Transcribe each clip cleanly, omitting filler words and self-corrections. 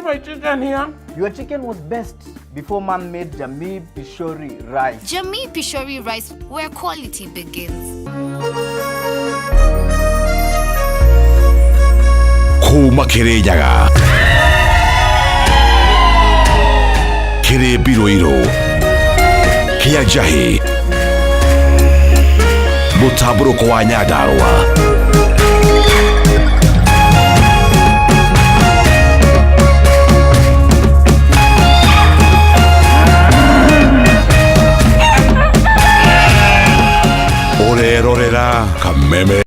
my chicken here. Your chicken was best before man made Kameme Pishori rice. Kameme Pishori rice, where quality begins. Kuma kirejaga. Kire biroiro. Kia jahi. Mutaburo kwa nyadarwa. Orerorera Kameme.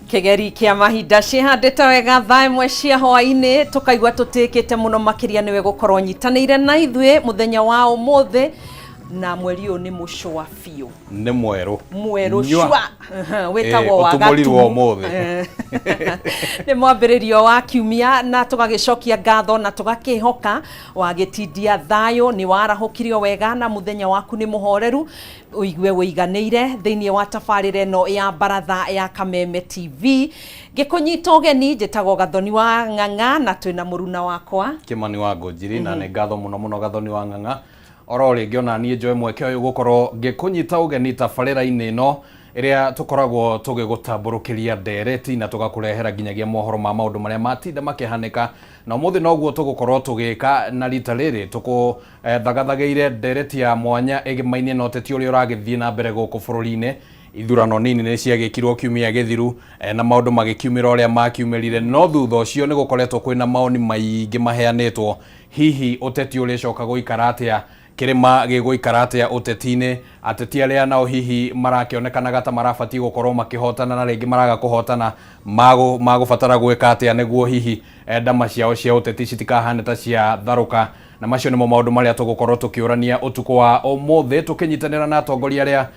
Kegeri kia mahinda cihandite wega thaa imwe cia hwaini tukaigua tutikite muno makiria niwe gukorwo nyitanire na ithue muthenya wa umuthi na mweri uyu ni mucwa fiu ni mweru shwa wetagwo wa gatu ni mwambiririo wa kiumia na tugagicokia ngatho na tugakihoka wagitindia thayo ni warahukirio wega na muthenya waku ni muhoreru uigwe wiganiire thiini wa tafarire no ya baratha ya Kameme TV gikunyita ugeni njitagwo Gathoni wa Ng'ang'a na twina muruna wakwa Kimani wa Ngojiri na ni ngatho muno Gathoni wa Ng'ang'a oro ringi ona nie njoe mweke uyu gukorwo ngikunyita ugeni tafarira-ini ino iria tukoragwo tugigutamburukiria ndereti na tugakurehera nginyagia mohoro ma maundu maria matinda makihanika na umuthi noguo tugukorwo tugika na rita riri thagathagĩire ndereti ya mwanya igimainie na ũteti uria uragithie na mbere guku bururi-ini ithurano nini ni ciagikirwo kiumia githiru na maundu magikiumira uria makiumirire no thutha ucio ni gukoretwo kwina maoni maingi maheanitwo hihi ũteti uria coka guikara atia kirima giguikara atia ũteti-ini ateti aria nao hihi marakionekanaga ta marabati gukorwo makihotana na ringi maraga kuhotana magubatara gwika atia niguo hihi ndama ciao cia ũteti citikahane ta cia tharuka na macio nimo maundu maria tugukorwo tukiurania utuku wa umuthi tukinyitanira na atongoria aria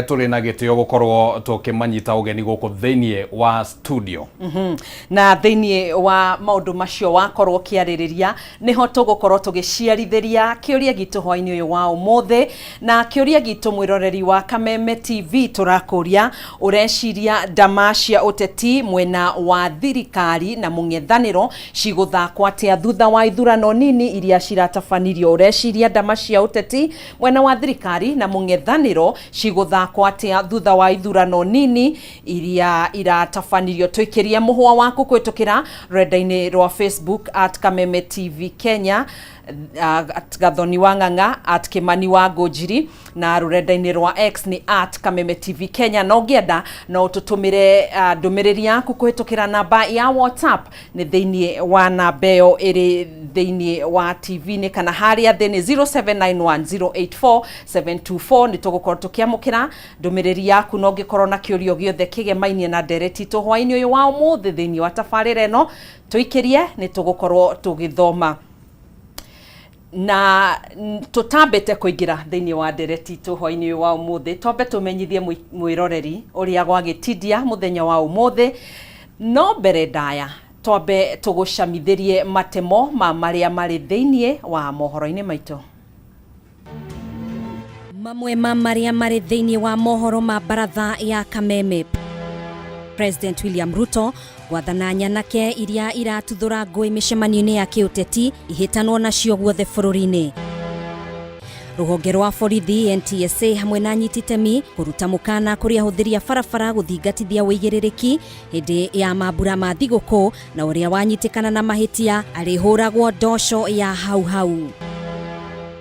tuli na gitio gukorwo tukimanyita ugeni guku thiini wa studio na thiini wa maundu macio wakorwo kiaririria niho tugukorwo tugiciarithiria kiuria gitu hwaini uyu wa umuthi na kiuria gitu mwiroreri wa Kameme TV turakuria ureciria ndama cia uteti mwena wa thirikari na mung'ethaniro ciguthakwo atia thutha wa ithurano nini iria ciratafanirio ureciria ndama cia uteti mwena wa thirikari na mung'ethaniro guthakwo atia thutha wa ithurano nini iria iratafanirio twikirie muhwa waku kwitukira renda-ini rwa Facebook @Kameme TV Kenya @Gathoni wa Ng'ang'a @Kimani wa Ngojiri na rurenda-ini rwa X ni @Kameme TV Kenya no ngienda no tutumire ndumiriri yaku kuhitukira namba ya WhatsApp ni thiini wa namba iyo iri thiini wa TV ni kana haria thini 0791084724 ni tugukorwo tukiamukira ndumiriri yaku no ngikorwo na kiurio giothe kigemainie na ndereti tu hwaini uyu wa umuthi thiini wa tafarira ino tuikirie ni tugukorwo tugithoma na tutambete kuingira thiini wa ndereti tu hwaini wa umuthi tombe tumenyithie mwiroreri uria gwagitindia muthenya wa umuthi no mbere ndaya tombe tugucamithirie matemo ma maria mari thiini wa mohoro-ini maitu mamwe ma maria mari thiini wa mohoro ma baratha ya Kameme. President William Ruto gwathana nyanake iria iratuthura ngui micemanio-ini ya kiuteti ihitanwo nacio guothe bururi-ini. Ruhonge rwa borithi NTSA hamwe na nyititemi kuruta mukana kuri ahuthiria barabara guthingatithia wigiririki hindi ya mambura ma thiguku na uria wanyitikana na mahitia arihuragwo ndosho ya hau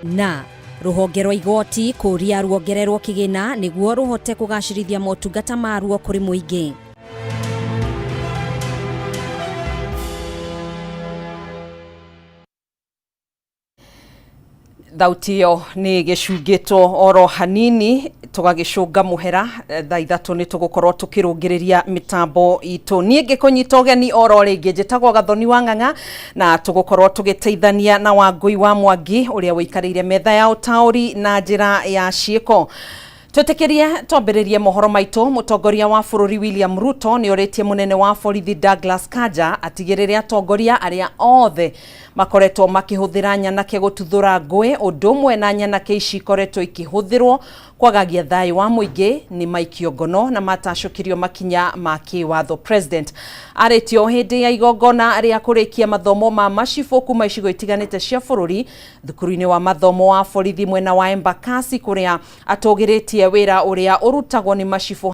na Ruhonge rwa igoti kuria ruongererwo kigina niguo ruhote kugacirithia motungata maruo kuri muingi. Thauti iyo ni gicungitwo oro hanini tugagicunga muhera thaa 3 ni tugukorwo tukirungiriria mitambo itu. Nie ngikunyita ugeni oro ringi njitagwo Gathoni wa Ng'ang'a na tugukorwo tugiteithania na Wangui wa Mwangi uria wikarire metha ya utauri na njira ya ciiko. Twetekerie twambiririe mohoro maitu. Mutongoria wa bururi William Ruto ni oritie munene wa borithi Douglas Kanja atigirire atongoria aria othe makoretwo makihuthira nyanake gututhura ngui undumwe na nyanake ici koretwo ikihuthirwo kwagagia thayu wa muingi ni maikio ngono na matacukirio makinya ma kiwatho. President aretio hindi ya igongona aria kurikia mathomo ma macibo kuma icigo itiganite cia bururi thukuru-ini wa mathomo wa borithi mwena wa Embakasi kuria atogiritie wira uria urutagwo ni macibo